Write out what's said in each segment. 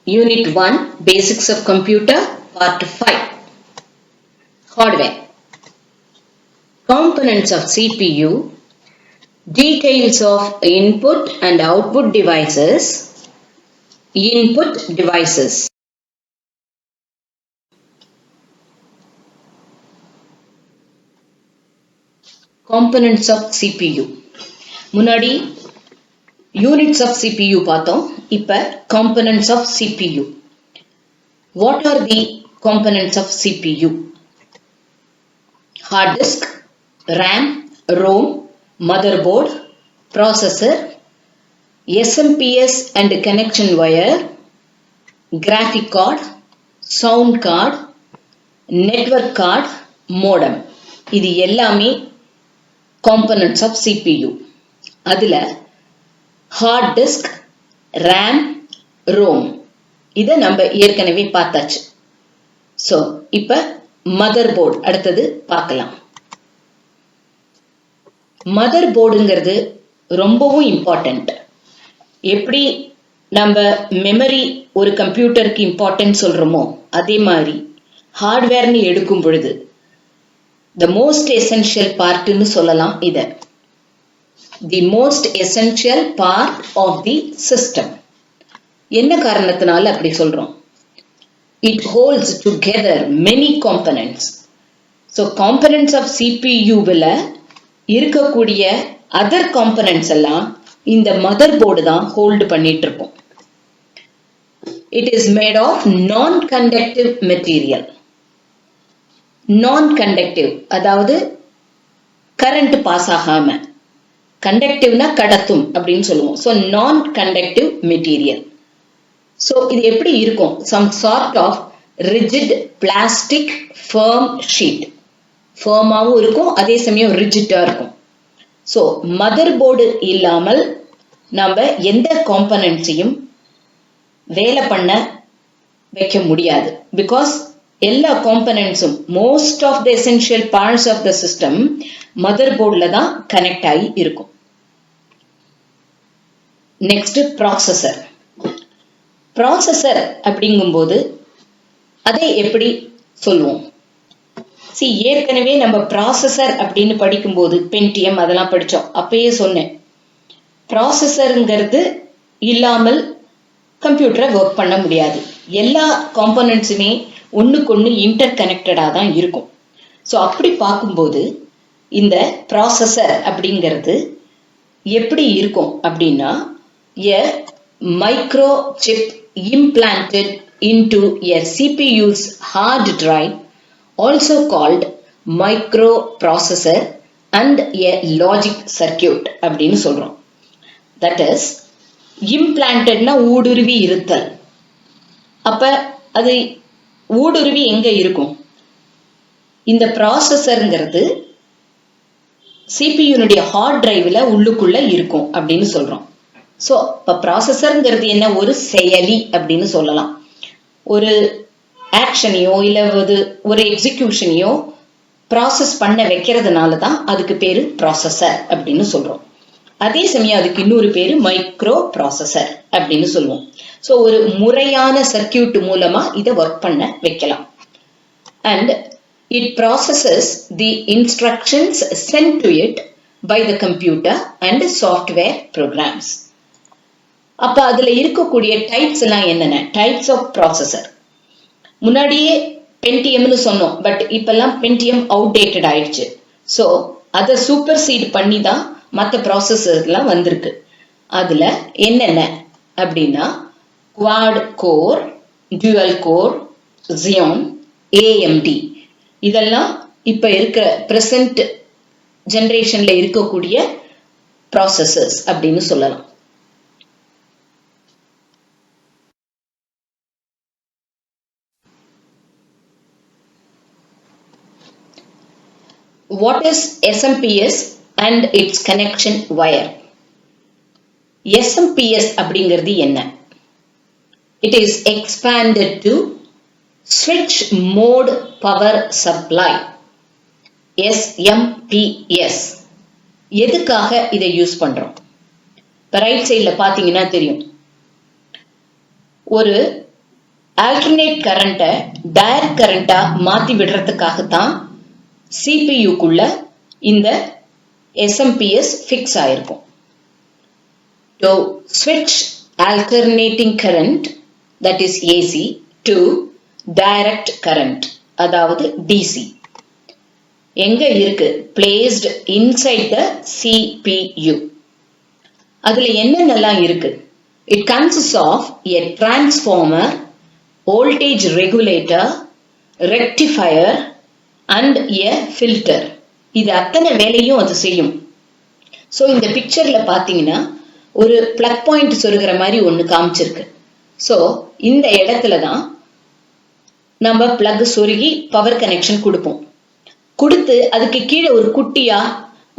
Unit 1 Basics of Computer Part 5 Hardware Components of CPU, details of input and output devices, input devices. Components of CPU. முன்னாடி units of CPU பார்த்தோம். இப்ப components of CPU. What are the components of CPU? Hard disk, RAM, ROM, motherboard, processor, SMPS and connection wire, graphic card, sound card, network card, modem. இது எல்லாமே components of CPU. அதுல hard disk, RAM, ROM இதை நம்ம ஏற்கனவே பார்த்தாச்சு. So, இப்ப motherboard அடுத்தது பார்க்கலாம். motherboardங்கிறது ரொம்பவும் important. எப்படி நம்ம மெமரி ஒரு கம்ப்யூட்டருக்கு இம்பார்ட்டன்ட் சொல்றோமோ அதே மாதிரி ஹார்ட்வேர்னு எடுக்கும் பொழுது the most essential part ன்னு சொல்லலாம் இத. The most essential part of the system. என்ன காரணத்தினால அப்படி சொல்றோம்? It holds together many components. So components of CPU ல இருக்கக்கூடிய other components எல்லாம் இந்த motherboard தான் hold பண்ணிட்டு இருக்கும். It is made of non-conductive material. Non-conductive அதாவது current pass ஆகாம, conductiveனா கடத்தும் அப்படின்னு சொல்லுவோம். So non-conductive material. So இது எப்படி இருக்கும்? Some sort of rigid plastic firm sheet. firm-ஆவும் இருக்கும், அதே சமயம் rigid-ஆ இருக்கும். So motherboard இல்லாமல் நாம எந்த components-ஐயும் வேலை பண்ண வைக்க முடியாது. Because எல்லா components-உம் most of the essential parts of the system motherboard-ல தான் connect ஆகி இருக்கும். Next processor. Processor அப்படிங்கும்போது அதை எப்படி சொல்லுவோம்? See, ஏற்கனவே நம்ம processor அப்படின்னு படிக்கும்போது Pentium அதெல்லாம் படிச்சோம். அப்பயே சொன்னேன். processorங்கிறது இல்லாமல் கம்ப்யூட்டரை ஒர்க் பண்ண முடியாது. எல்லா காம்போனன்ட்ஸுமே ஒண்ணுக்கொண்ணு இன்டர் கனெக்டடா தான் இருக்கும். ஸோ அப்படி பார்க்கும்போது இந்த ப்ராசஸர் அப்படிங்கிறது எப்படி இருக்கும் அப்படின்னா a microchip implanted into a CPU's hard drive, also called microprocessor and a logic circuit அப்படின்னு சொல்றோம். That is, implanted-னா ஊடுருவி இருத்தல். அப்ப அது ஊடுருவி எங்க இருக்கும்? இந்த ப்ராசஸர்ங்கிறது CPU-னுடைய ஹார்ட் டிரைவ்ல உள்ளுக்குள்ள இருக்கும் அப்படின்னு சொல்றோம். ஸோ இப்போ ப்ராசஸர்ங்கிறது என்ன? ஒரு செயலி அப்படின்னு சொல்லலாம். ஒரு ஆக்ஷனையோ இல்லை ஒரு எக்ஸிக்யூஷனையோ ப்ராசஸ் பண்ண வைக்கிறதுனால தான் அதுக்கு பேரு ப்ராசஸர் அப்படின்னு சொல்றோம். அதே சமயம் அதுக்கு இன்னொரு பேரு மைக்ரோ ப்ராசஸர் அப்படின்னு சொல்லுவோம். ஸோ ஒரு முறையான சர்க்கியூட் மூலமா இதை ஒர்க் பண்ண வைக்கலாம். And it processes the instructions sent to it by the computer and software programs. அப்ப அதுல இருக்கக்கூடிய டைப்ஸ் எல்லாம் என்னென்ன? Types of processor. முன்னாடியே பென்டியம்னு சொன்னோம், பட் இப்பெல்லாம் பென்டியம் அவுடேட்டட் ஆயிடுச்சு. ஸோ அதை சூப்பர் சீட் பண்ணி தான் மற்ற ப்ராசஸர்லாம் வந்திருக்கு. அதுல என்னென்ன அப்படின்னா quad core, dual core, Xeon, AMD இதெல்லாம் இப்ப இருக்கிற பிரசன்ட் ஜெனரேஷன்ல இருக்கக்கூடிய ப்ராசஸர்ஸ் அப்படின்னு சொல்லலாம். What is SMPS and its connection wire? SMPS அப்படிங்கிறது என்ன? It is expanded to Switch Mode Power Supply. SMPS. எதுக்காக இதை யூஸ் பண்றோம்? இப்போ ரைட் சைடில் பார்த்தீங்கன்னா தெரியும். ஒரு ஆல்டர்னேட் கரண்ட்டை டைரக்ட் கரண்டா மாத்தி விடுறதுக்காகத்தான் சிபியூக்குள்ள இந்த SMPS ஃபிக்ஸ் ஆயிருக்கும். To switch alternating current, that is AC, to direct current, அதாவது DC. எங்க இருக்கு? Placed inside the CPU. அதுல என்னென்னலாம் இருக்கு? It consists of a transformer, voltage regulator, rectifier and a filter. இது அத்தனை வேலையும் அது செய்யும். ஸோ இந்த பிக்சர்ல பாத்தீங்கன்னா ஒரு பிளக் பாயிண்ட் சொருகிற மாதிரி ஒன்று காமிச்சிருக்கு. ஸோ இந்த இடத்துல தான் நம்ம பிளக் சொருகி பவர் கனெக்ஷன் கொடுப்போம். கொடுத்து அதுக்கு கீழே ஒரு குட்டியா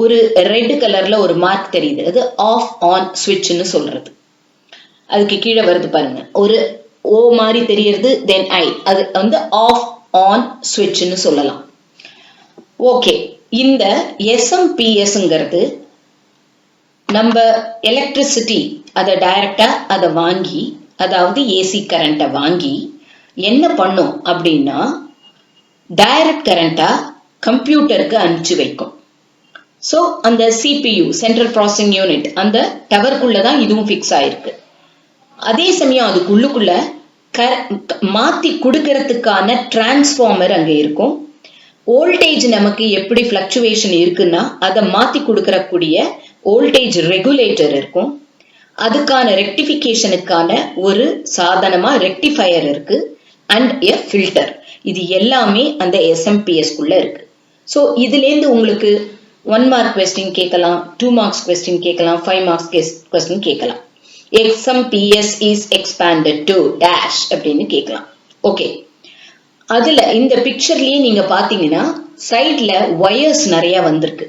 ஒரு ரெட் கலர்ல ஒரு மார்க் தெரியுது. அது ஆஃப் ஆன் சுவிட்ச்னு சொல்றது. அதுக்கு கீழே வருது பாருங்க, ஒரு ஓ மாதிரி தெரியறது, தென் ஐ, அது வந்து ஆஃப் ஆன் சுவிட்ச்னு சொல்லலாம். ஓகே, இந்த SMPSங்கிறது நம்ம எலக்ட்ரிசிட்டி அதை டைரக்டா அதை வாங்கி, அதாவது ஏசி கரண்ட்டை வாங்கி என்ன பண்ணும் அப்படின்னா டைரக்ட் கரண்டா கம்ப்யூட்டருக்கு அனுப்பிச்சு வைக்கும். ஸோ அந்த CPU சென்ட்ரல் ப்ராசஸிங் யூனிட் அந்த டவருக்குள்ளதான் இதுவும் ஃபிக்ஸ் ஆயிருக்கு. அதே சமயம் அதுக்குள்ளுக்குள்ள மாத்தி கொடுக்கறதுக்கான டிரான்ஸ்ஃபார்மர் அங்க இருக்கும். வோல்டேஜ் நமக்கு எப்படி பிளக்சுவேஷன் இருக்குன்னா அதை மாத்தி கொடுக்கறக்கூடிய வோல்டேஜ் ரெகுலேட்டர் இருக்கும். அதுக்கான ரெக்டிஃபிகேஷனுக்கான ஒரு சாதனமா ரெக்டிஃபயர் இருக்கு அண்ட் எ ஃபில்டர். இது எல்லாமே அந்த SMPS குள்ள இருக்கு. ஸோ இதுலேருந்து உங்களுக்கு 1 மார்க் கொஸ்டின் கேட்கலாம், 2 மார்க்ஸ் கொஸ்டின் கேட்கலாம், 5 மார்க்ஸ் கொஸ்டின் கேட்கலாம். SMPS is expanded to dash அப்படின்னு கேட்கலாம். ஓகே, அதுல இந்த பிக்சர்லயே நீங்க பாத்தீங்கன்னா சைட்ல வயர்ஸ் நிறைய வந்திருக்கு.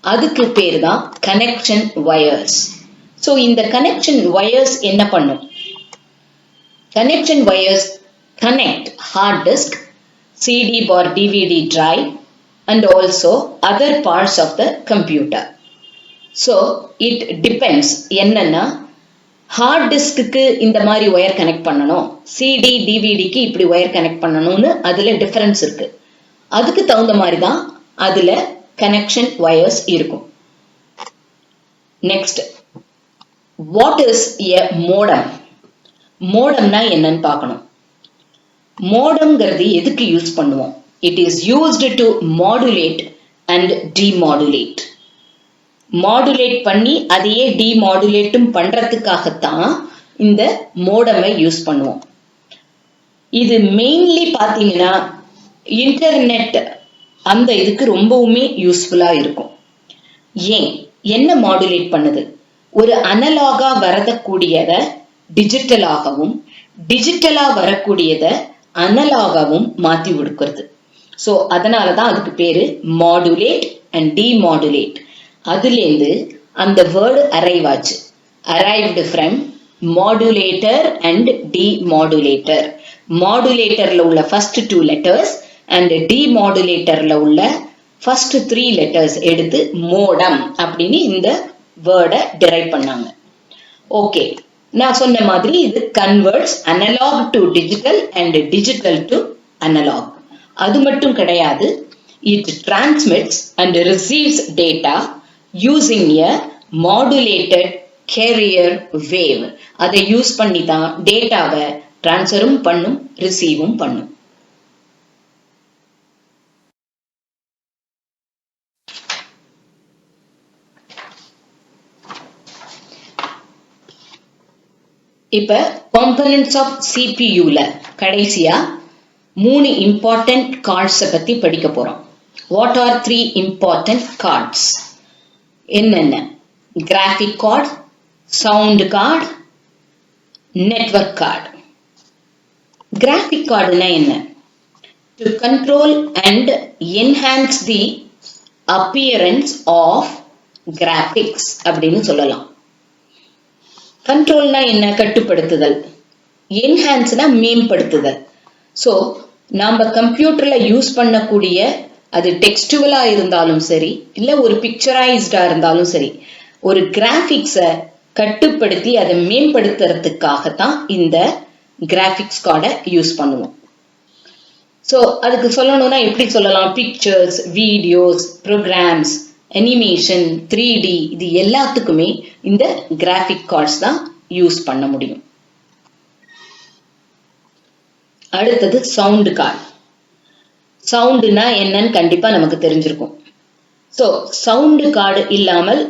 அதுக்கு பேரு தான் கனெக்ஷன் வயர்ஸ். ஸோ இந்த கனெக்ஷன் வயர்ஸ் என்ன பண்ணும்? Connection wires connect hard disk, CD or DVD drive and also other parts of the computer. So it depends. என்னன்னா ஹார்ட் டிஸ்க்கு இந்த மாதிரி ஒயர் கனெக்ட் பண்ணணும், சிடி டிவிடிக்கு இப்படி ஒயர் கனெக்ட் பண்ணணும்னு அதுல டிஃபரன்ஸ் இருக்கு. அதுக்கு தகுந்த மாதிரி தான் அதுல கனெக்ஷன் வயர்ஸ் இருக்கும். Next, what is a modem? மோடம்னா என்னன்னு பார்க்கணும். மோடம்ங்கிறது எதுக்கு யூஸ் பண்ணுவோம்? It is used to modulate and demodulate. Modulate பண்ணி அதையே டிமாடுலேட்டும் பண்றதுக்காகத்தான் இந்த மோடமை யூஸ் பண்ணுவோம். இது மெயின்லி பாத்தீங்கன்னா இன்டர்நெட் அந்த இதுக்கு ரொம்பவுமே யூஸ்ஃபுல்லா இருக்கும். ஏன், என்ன மாடுலேட் பண்ணுது? ஒரு அனலாகா வரக்கூடியத டிஜிட்டலாகவும், டிஜிட்டலா வரக்கூடியத அனலாகவும் மாத்தி கொடுக்கிறது. ஸோ அதனாலதான் அதுக்கு பேரு மாடுலேட் அண்ட் டிமாடுலேட். அதுலேருந்து அந்த வேர்டு அரைவ் ஆச்சு. Arrived from modulator and demodulator. மாடுலேட்டர்ல உள்ள ஃபர்ஸ்ட் 2 லெட்டர்ஸ் அண்ட் டிமாடுலேட்டர்ல உள்ள ஃபர்ஸ்ட் 3 லெட்டர்ஸ் எடுத்து மோடம் அப்படின்னு இந்த வேர்டை டிரைவ் பண்ணாங்க. ஓகே, நான் சொன்ன மாதிரி இது converts analog to digital and digital to analog. அது மட்டும் கிடையாது, it transmits and receives data using a modulated carrier wave. அதை யூஸ் பண்ணி தான் டேட்டாவை டிரான்ஸ்ஃபரும் பண்ணும், ரிசீவும் பண்ணும். இப்ப காம்பனன்ட்ஸ் ஆஃப் சிபியூல கடைசியா 3 இம்பார்ட்டன்ட் கார்ட்ஸை பத்தி படிக்க போறோம். What are 3 important cards? என்னென்ன? Graphic card, sound card, network card. Graphic கார்டுனா என்ன? To control and enhance the appearance of graphics அப்படின்னு சொல்லலாம். கண்ட்ரோல்னா என்ன? கட்டுப்படுத்துதல். என்ஹான்ஸ்னா மேம்படுத்துதல். ஸோ நாம கம்ப்யூட்டர்ல யூஸ் பண்ணக்கூடிய அது டெக்ஸ்டுவலா இருந்தாலும் சரி, இல்லை ஒரு பிக்சரைஸ்டா இருந்தாலும் சரி, ஒரு கிராபிக்ஸை கட்டுப்படுத்தி அதை மேம்படுத்துறதுக்காகத்தான் இந்த கிராபிக்ஸ் கார்டை யூஸ் பண்ணுவோம். ஸோ அதுக்கு சொல்லணும்னா எப்படி சொல்லலாம்? Pictures, videos, programs, animation, 3D இது எல்லாத்துக்குமே இந்த கிராபிக் கார்ட்ஸ் தான் யூஸ் பண்ண முடியும். அடுத்தது சவுண்ட் கார்டு. சவுண்டுனா என்னன்னு கண்டிப்பா நமக்கு தெரிஞ்சிருக்கும். ஸோ சவுண்டு கார்டு இல்லாமல்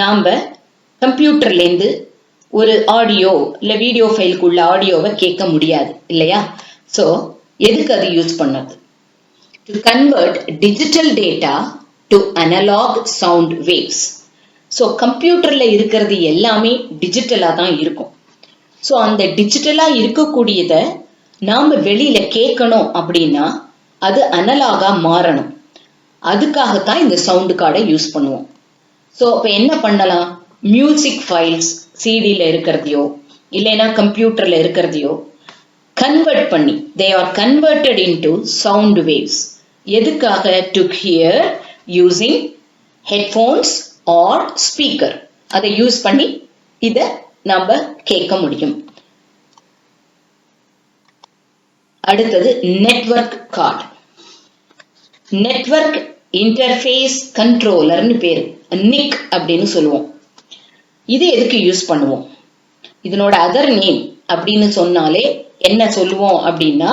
நாம கம்ப்யூட்டர்லேருந்து ஒரு ஆடியோ இல்லை வீடியோ ஃபைலுக்குள்ள ஆடியோவை கேட்க முடியாது இல்லையா? ஸோ எதுக்கு அது யூஸ் பண்ணது? To convert digital data to analog sound waves. So கம்ப்யூட்டர்ல இருக்கிறது எல்லாமே டிஜிட்டலா தான் இருக்கும். ஸோ அந்த டிஜிட்டலா இருக்கக்கூடியதை நாம வெளியில கேட்கணும் அப்படின்னா அது அனலாகா மாறணும். அதுக்காகத்தான் இந்த சவுண்டு கார்டை யூஸ் பண்ணுவோம். ஸோ இப்போ என்ன பண்ணலாம்? மியூசிக் ஃபைல்ஸ் சிடியில் இருக்கிறதையோ இல்லைன்னா கம்ப்யூட்டர்ல இருக்கிறதையோ கன்வெர்ட் பண்ணி they are converted into sound waves. எதுக்காக? to hear using headphones or speaker. அதை யூஸ் பண்ணி இதை நாம கேட்க முடியும். அடுத்தது நெட்வொர்க் கார்டு. நெட்வொர்க் இன்டர்ஃபேஸ் கண்ட்ரோலர்னு பேரு, நிக் அப்படின்னு சொல்லுவோம். இது எதுக்கு யூஸ் பண்ணுவோம்? இதனோட அதர் நேம் அப்படின்னு சொன்னாலே என்ன சொல்லுவோம் அப்படின்னா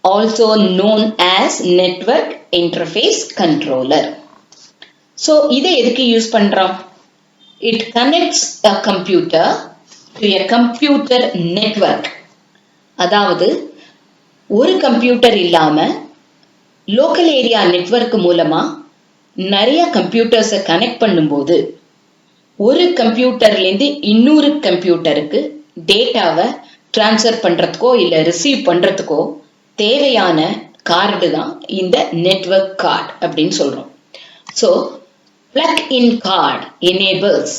also known as network interface controller. So இதை எதுக்கு யூஸ் பண்றோம்? It connects a computer to a computer network. அதாவது ஒரு கம்ப்யூட்டர் இல்லாம லோக்கல் ஏரியா நெட்வொர்க் மூலமா நிறைய கம்ப்யூட்டர்ஸை கனெக்ட் பண்ணும்போது ஒரு கம்ப்யூட்டர்லேருந்து இன்னொரு கம்ப்யூட்டருக்கு டேட்டாவை டிரான்ஸ்ஃபர் பண்றதுக்கோ இல்லை ரிசீவ் பண்றதுக்கோ தேவையான கார்டு தான் இந்த நெட்வொர்க் கார்டு அப்படின்னு சொல்றோம். So plug in card enables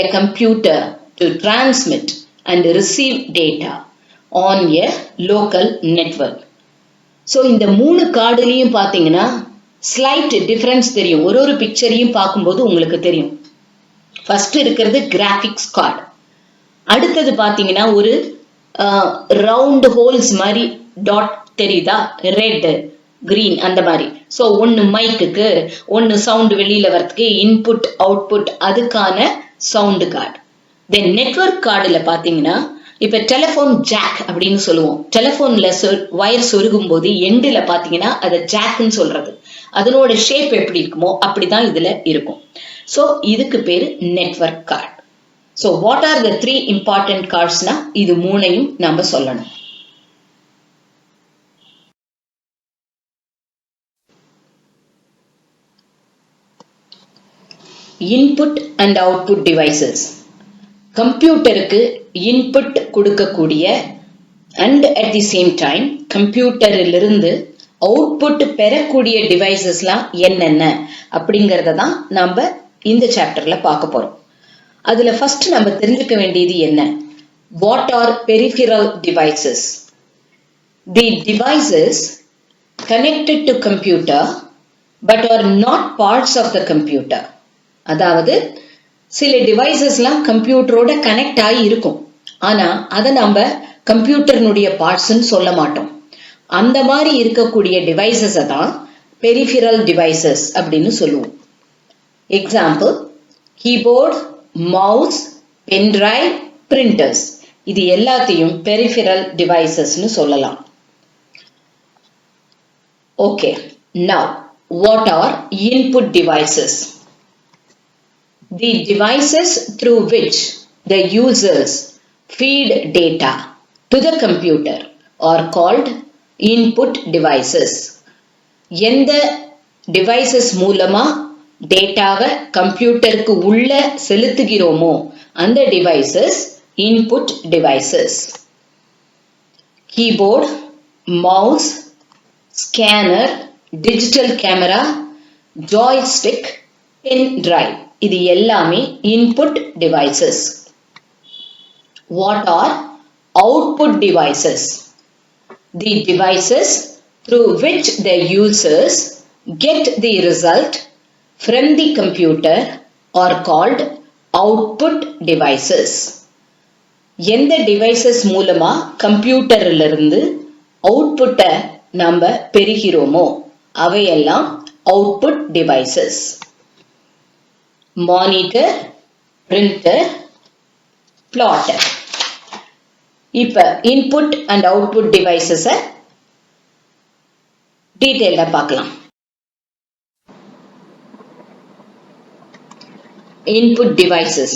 a computer to transmit and receive data on a local network. So இந்த 3 கார்டுலையும் பார்த்தீங்கன்னா ஸ்லைட் டிஃபரன்ஸ் தெரியும். ஒரு பிக்சரையும் பார்க்கும்போது உங்களுக்கு தெரியும். ஃபர்ஸ்ட் இருக்கிறது கிராபிக்ஸ் கார்டு. அடுத்தது பார்த்தீங்கன்னா ஒரு ரவுண்ட் ஹோல்ஸ் மாதிரி டாட் தெரியுதா? ரெட், கிரீன் அந்த மாதிரி. ஸோ ஒன்று மைக்குக்கு, ஒன்று சவுண்டு வெளியில வரதுக்கு, இன்புட் அவுட்புட் அதுக்கான சவுண்டு கார்டு. தென் நெட்வொர்க் கார்டில் பார்த்தீங்கன்னா இப்போ டெலிஃபோன் ஜாக் அப்படின்னு சொல்லுவோம். டெலிஃபோன்ல வயர் சொருகும் போது எண்டில் பார்த்தீங்கன்னா அதை ஜாக்னு சொல்றது. அதனோட ஷேப் எப்படி இருக்குமோ அப்படிதான் இதுல இருக்கும். ஸோ இதுக்கு பேரு network card. So what are the 3 important கார்ட்ஸ்னா இது 3ஐயும் நம்ம சொல்லணும். Input and output devices. கம்ப்யூட்டருக்கு இன்புட் கொடுக்கக்கூடிய and at the same time கம்ப்யூட்டரிலிருந்து அவுட்புட் பெறக்கூடிய டிவைசஸ்லாம் என்னென்ன அப்படிங்கறத தான் நம்ம இந்த சாப்டர்ல பார்க்க போறோம். அதுல ஃபர்ஸ்ட் நம்ம தெரிஞ்சுக்க வேண்டியது என்ன? What are peripheral devices? The devices connected to computer but are not parts of the computer. அதாவது சில டிவைசஸ்லாம் கம்ப்யூட்டரோட கனெக்ட் ஆகி இருக்கும், ஆனா அதை நம்ம கம்ப்யூட்டர்னுடைய பார்ட்ஸ்ன்னு சொல்ல மாட்டோம். அந்த மாதிரி இருக்கக்கூடிய டிவைசஸை தான் பெரிஃபெரல் டிவைசஸ் அப்படின்னு சொல்லுவோம். Example keyboard, mouse, pendrive, printers இது எல்லாத்தையும் பெரிஃபெரல் டிவைசஸ்னு சொல்லலாம். Okay, now what are input devices? The devices through which the users feed data to the computer are called input devices. எந்த டிவைசஸ் மூலமா டேட்டாவை கம்ப்யூட்டருக்கு உள்ள செலுத்துகிறோமோ அந்த devices input devices. Keyboard, mouse, scanner, digital camera, joystick, pen drive இது எல்லாமே input devices. What are output devices? The devices through which the users get the result from the computer are called output devices. எந்த devices மூலமா கம்ப்யூட்டர்ல இருந்து அவுட்புட்டை நாம பெறுகிறோமோ அவையெல்லாம் output devices. Monitor, printer, plotter. இப்ப இன்புட் அண்ட் அவுட்புட் டிவைசஸ டீடைலா பார்க்கலாம். Input devices.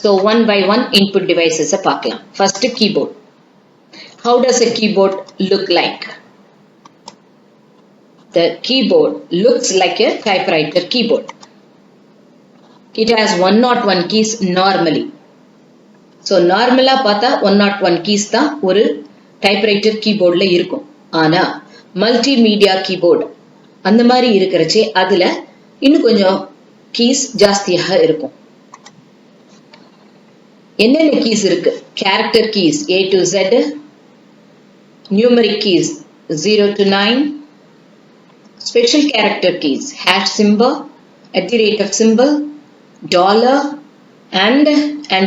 So one by one input devices பார்க்கலாம். First keyboard. How does a keyboard look like? The keyboard looks like a typewriter keyboard. It has 101 keys normally. So நார்மலா பார்த்தா 101 keys தான் ஒரு typewriter keyboardல இருக்கும். ஆனா multimedia keyboard அந்த மாதிரி இருக்கிறச்சே அதுல இன்னும் கொஞ்சம் கீஸ் ஜாஸ்தியாக இருக்கும். என்னென்ன கீஸ் இருக்கு? Character keys A to Z, numeric keys 0 to 9, special character keys #symbol, $, dollar and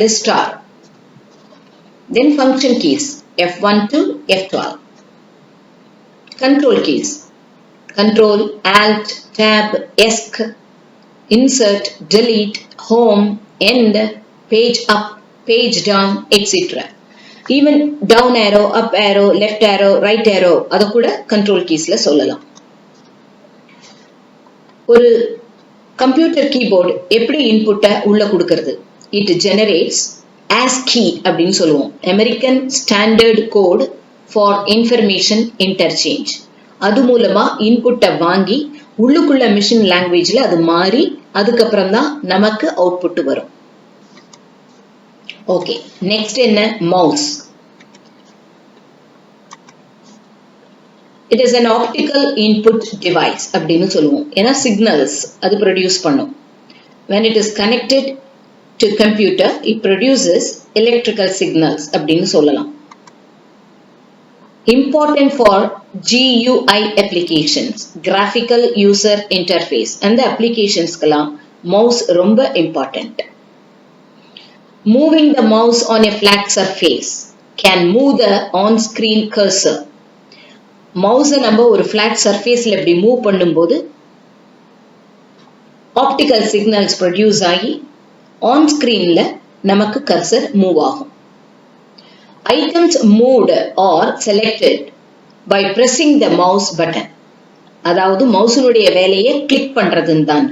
a star. Then function keys F1 to F12. Control keys Control, Alt, Tab, Esc, Insert, Delete, Home, End, Page up, Page down, etc. Even down arrow, up arrow, left arrow, right arrow அத கூட control keysல சொல்லலாம். ஒரு computer keyboard எப்படி இன்புட்டை உள்ள கொடுக்கிறது? It generates ASCII அப்படின்னு சொல்லுவோம். American Standard Code for Information Interchange. அது மூலமா இன்புட்டை வாங்கி உள்ளுக்குள்ள மிஷின் லாங்குவேஜ்ல அது மாறி அதுக்கப்புறம் தான் நமக்கு அவுட்புட் வரும். ஓகே, நெக்ஸ்ட் என்ன? Mouse. It is an optical input device அப்படின்னு சொல்லுவோம். ஏன்னா சிக்னல்ஸ் அது ப்ரொடியூஸ் பண்ணும். When it is connected to computer, it produces electrical signals அப்படின்னு சொல்லலாம். Important for GUI applications, graphical user interface and the applications-க்கெல்லாம் mouse ரொம்ப important. Moving the mouse on a flat surface can move the on-screen cursor. மவுஸை நம்ம ஒரு flat surfaceல இப்படி move பண்ணும்போது optical signals produce ஆகி on ஸ்கிரீன்ல நமக்கு கர்சர் மூவ் ஆகும். Items moved or selected by pressing the mouse button. அதாவது மவுஸினுடைய வேலையை கிளிக் பண்றதுன்னு தான்.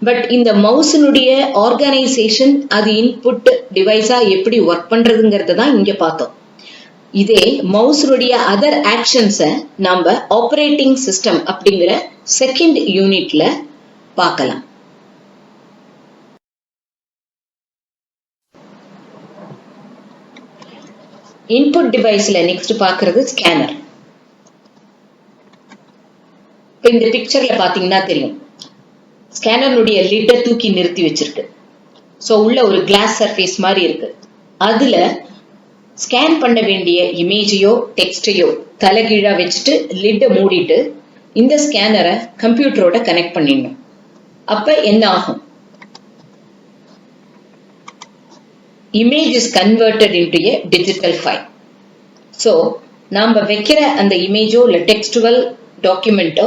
பட் இந்த மவுஸினுடைய ஆர்கனைசேஷன் அது இன்புட் டிவைஸா எப்படி ஒர்க் பண்றதுங்கிறத தான் இங்க பார்த்தோம். இதே மவுஸினுடைய அதர் ஆக்ஷன்ஸை நம்ம ஆப்ரேட்டிங் சிஸ்டம் அப்படிங்கிற செகண்ட் யூனிட்ல பார்க்கலாம். இன்புட் டிவைஸ்ல நெக்ஸ்ட் பார்க்கிறது ஸ்கேனர். இந்த பிக்சர்ல பாத்தீங்கன்னா தெரியும், ஸ்கேனருடைய லிட்டை தூக்கி நிறுத்தி வச்சிருக்கு. ஸோ உள்ள ஒரு கிளாஸ் சர்ஃபேஸ் மாதிரி இருக்கு. அதுல ஸ்கேன் பண்ண வேண்டிய இமேஜையோ டெக்ஸ்டையோ தலைகீழா வச்சுட்டு லிட்டை மூடிட்டு இந்த ஸ்கேனரை கம்ப்யூட்டரோட கனெக்ட் பண்ணிடணும். அப்ப என்ன ஆகும்? Image is converted into a digital file. So, நாம வைக்கிற அந்த இமேஜோ இல்ல டெக்ஸ்டுவல் டாக்குமெண்டோ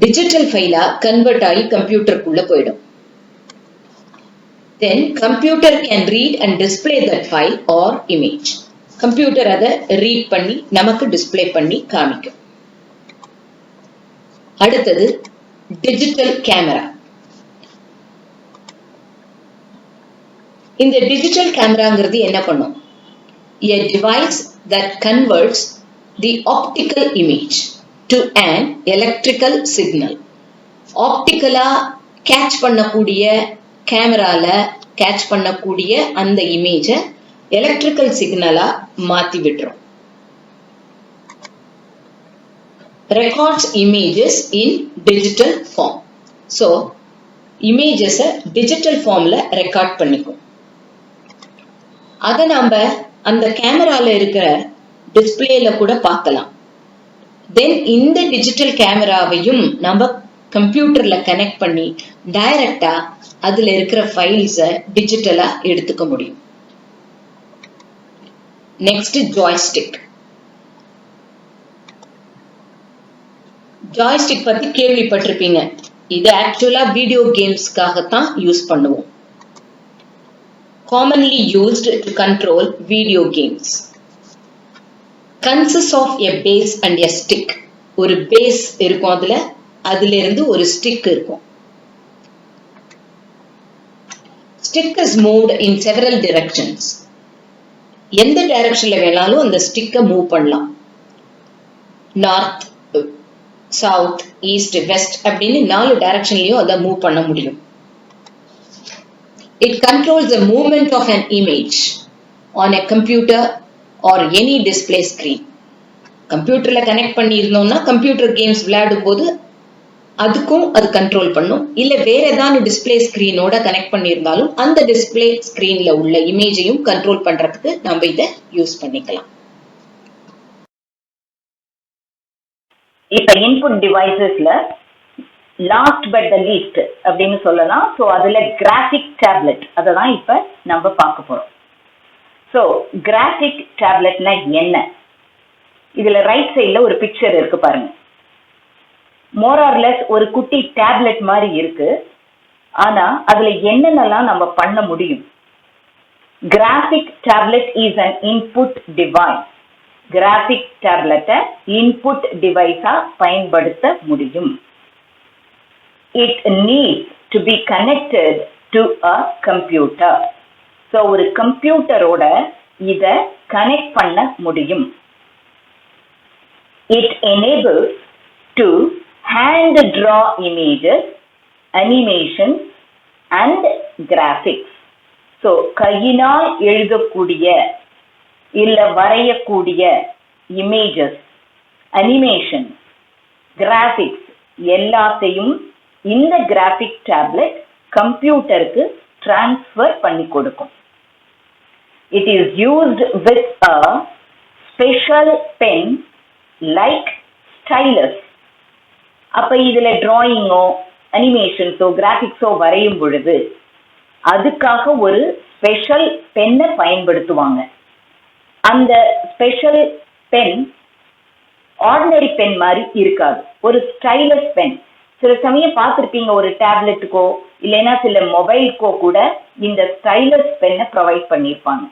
டிஜிட்டல் ஃபைலா கன்வெர்ட் ஆகி கம்ப்யூட்டருக்குள்ள போயிடும். Then computer can read and display that file or image. Computer அதை ரீட் பண்ணி நமக்கு டிஸ்ப்ளே பண்ணி காமிக்கும். அடுத்தது டிஜிட்டல் கேமரா. இந்த டிஜிட்டல் கேமராங்கிறது என்ன பண்ணும்? A device that converts the optical image to an electrical signal. ஆப்டிக்கலா கேட்ச் பண்ணக்கூடிய கேமரால கேட்ச் பண்ணக்கூடிய அந்த இமேஜை எலக்ட்ரிக்கல் சிக்னலா மாத்தி விட்டுரும். Records images in digital form. So, images digital formல ரெக்கார்ட் பண்ணிக்கும். அதை நாம அந்த கேமரால இருக்கிற டிஸ்பிளேல கூட பார்க்கலாம். தென் இந்த டிஜிட்டல் கேமராவையும் நம்ம கம்ப்யூட்டர்ல கனெக்ட் பண்ணி டைரக்டா அதுல இருக்கிற ஃபைல்ஸை டிஜிட்டலா எடுத்துக்க முடியும். Next joystick. ஜாய்ஸ்டிக் பத்தி கேள்விப்பட்டிருப்பீங்க. இது ஆக்சுவலா வீடியோ கேம்ஸ்க்காகத்தான் யூஸ் பண்ணுவோம். Commonly used to control video games. Consists of a base and a stick. ஒரு பேஸ் இருக்கும், அதுல இருந்து ஒரு ஸ்டிக் இருக்கும். Stick is moved in several directions. எந்த டைரக்ஷன்ல வேணாலும் அந்த ஸ்டிக்கை மூவ் பண்ணலாம். நார்த், சவுத், ஈஸ்ட், வெஸ்ட் அப்படின்னு 4 டைரக்ஷன்லயும் அதை மூவ் பண்ண முடியும். It controls the movement of an image on a computer or any display screen. கம்ப்யூட்டர்ல கனெக்ட் பண்ணி இருந்தோம்னா கம்ப்யூட்டர் கேம்ஸ் விளையாடும் போது அதுக்கும் அது கண்ட்ரோல் பண்ணும். இல்ல வேற ஏதாவது டிஸ்பிளே ஸ்கிரீனோட கனெக்ட் பண்ணியிருந்தாலும் அந்த டிஸ்பிளே ஸ்கிரீன்ல உள்ள இமேஜையும் கண்ட்ரோல் பண்றதுக்கு நம்ம இதை யூஸ் பண்ணிக்கலாம். இப்ப இன்புட் டிவைசஸ்ல லாஸ்ட் பட் த லீஸ்ட் அப்படின்னு சொல்லலாம். ஸோ அதுல கிராஃபிக் டேப்லெட் அதை தான் இப்ப நம்ம பார்க்க போறோம். ஸோ கிராஃபிக் டேப்லெட்னா என்ன? இதுல ரைட் சைட்ல ஒரு பிக்சர் இருக்கு பாருங்க. மோர் ஆர் லெஸ் ஒரு குட்டி டேப்லெட் மாதிரி இருக்கு. ஆனா அதுல என்னென்னலாம் நம்ம பண்ண முடியும்? Graphic tablet is an input device. Graphic டேப்லெட்டை இன்புட் டிவைஸா பயன்படுத்த முடியும். It needs to be connected to a computer. So ஒரு கம்ப்யூட்டரோட இத கனெக்ட் பண்ண முடியும். It enables to hand draw images, animation and graphics. So கையினால் எழுதக்கூடிய இல்ல வரையக்கூடிய இமேஜஸ், அனிமேஷன், கிராஃபிக்ஸ் எல்லாத்தையும் இந்த கிராஃபிக் டேப்லெட் கம்ப்யூட்டருக்கு டிரான்ஸ்ஃபர் பண்ணி கொடுக்கும். It is used with a special pen like stylus. அப்ப இதுல டிராயிங்கோ அனிமேஷன்ஸோ கிராஃபிக்ஸோ வரையும் பொழுது அதுக்காக ஒரு ஸ்பெஷல் பென்னை பயன்படுத்துவாங்க. அந்த ஸ்பெஷல் பென் ஆர்டினரி பென் மாதிரி இருக்காது, ஒரு ஸ்டைலஸ் பென். சில சமயம் பார்த்துருப்பீங்க, ஒரு டேப்லெட்டுக்கோ இல்லைன்னா சில மொபைலுக்கோ கூட இந்த ஸ்டைலஸ் பென்னை ப்ரொவைட் பண்ணியிருப்பாங்க,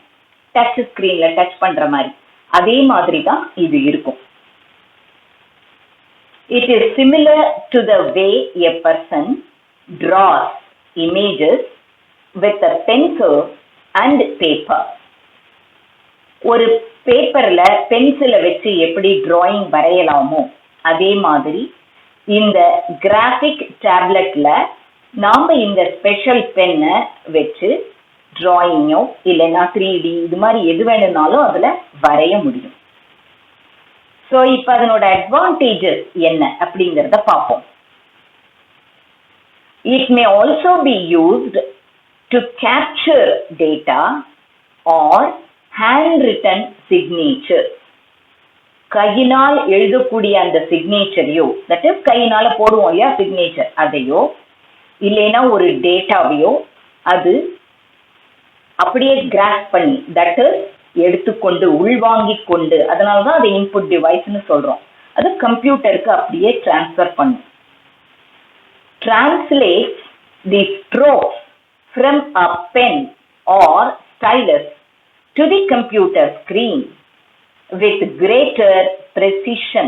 டச் ஸ்கிரீன்ல டச் பண்ற மாதிரி. அதே மாதிரி தான் இது இருக்கும். It is similar to the way a person draws images with a pencil and paper. ஒரு பேப்பர்ல பென்சிலை வச்சு எப்படி டிராயிங் வரையலாமோ அதே மாதிரி இந்த கிராஃபிக் டேப்லெட்ல நாம இந்த ஸ்பெஷல் பென்னை வச்சு டிராயிங்கோ இல்லைன்னா 3D இது மாதிரி எது வேணும்னாலும் அதுல வரைய முடியும். ஸோ இப்போ அதனோட அட்வான்டேஜஸ் என்ன அப்படிங்கிறத பார்ப்போம். It may also be used to capture data or handwritten signature. கையினால் எழுதக்கூடிய அந்த சிக்னேச்சரையோ, தட் இஸ் கையினால போடுவோம் இல்லையா சிக்னேச்சர், அதையோ இல்லைன்னா ஒரு டேட்டாவையோ அது அப்படியே கிராஸ் பண்ணி, தட் இஸ் எடுத்துக்கொண்டு உள்வாங்கிக் கொண்டு, அதனாலதான் அதை இன்புட் டிவைஸ்னு சொல்றோம். அது கம்ப்யூட்டருக்கு அப்படியே டிரான்ஸ்ஃபர் பண்ணும். Translates the strokes from a pen or stylus to the computer screen with greater precision.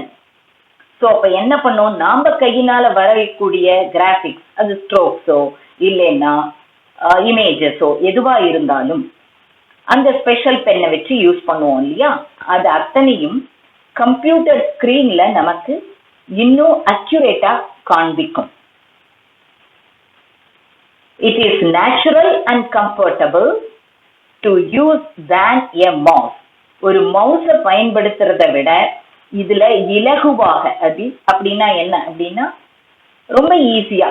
So அப்போ என்ன பண்ணோம், நாம கையினால வரையக்கூடிய கிராஃபிக்ஸ், அது ஸ்ட்ரோக்ஸோ இல்லைன்னா இமேஜஸோ எதுவா இருந்தாலும் அந்த ஸ்பெஷல் பென்னை வச்சு யூஸ் பண்ணுவோம் இல்லையா, அது அத்தனையும் கம்ப்யூட்டர் ஸ்கிரீன்ல நமக்கு இன்னும் அக்யூரேட்டா காண்பிக்கும். It is natural and comfortable to use than a mouse. ஒரு மவுஸை பயன்படுத்துறதை விட இதுல இலகுவாக, அது அப்படின்னா என்ன அப்படின்னா ரொம்ப ஈஸியா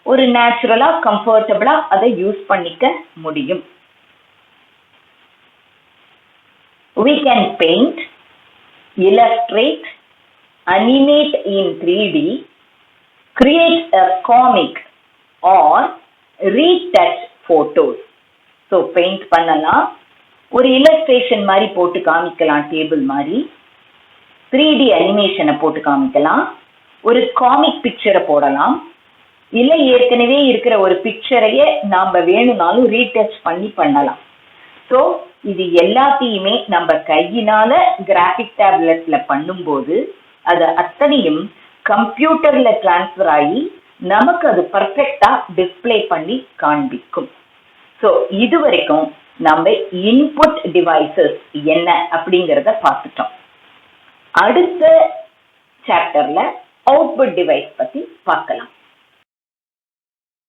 ஒரு நேச்சுரலா கம்ஃபர்டபுளா அதை யூஸ் பண்ணிக்க முடியும். We can paint, illustrate, animate in 3D, create a comic or retouch photos. So paint பண்ணலாம், ஒரு இல்லஸ்ட்ரேஷன் மாதிரி போட்டு காமிக்கலாம், டேபிள் மாதிரி 3D அனிமேஷனை போட்டு காமிக்கலாம், ஒரு காமிக் பிக்சரை போடலாம், இல்ல ஏற்கனவே இருக்கிற ஒரு பிக்சரையே நாம வேணும்னாலும் ரீடச் பண்ணலாம். ஸோ இது எல்லாத்தையுமே நம்ம கையினால கிராஃபிக் டேப்லெட்ல பண்ணும்போது அது அத்தனையும் கம்ப்யூட்டர்ல டிரான்ஸ்ஃபர் ஆகி நமக்கு அது பர்ஃபெக்டா டிஸ்பிளே பண்ணி காண்பிக்கும். ஸோ இது வரைக்கும் நம்ம இன்புட் டிவைசஸ் என்ன அப்படிங்கிறத பார்த்துட்டோம். அடுத்த சாப்டர்ல அவுட்புட் டிவைஸ் பத்தி பார்க்கலாம்.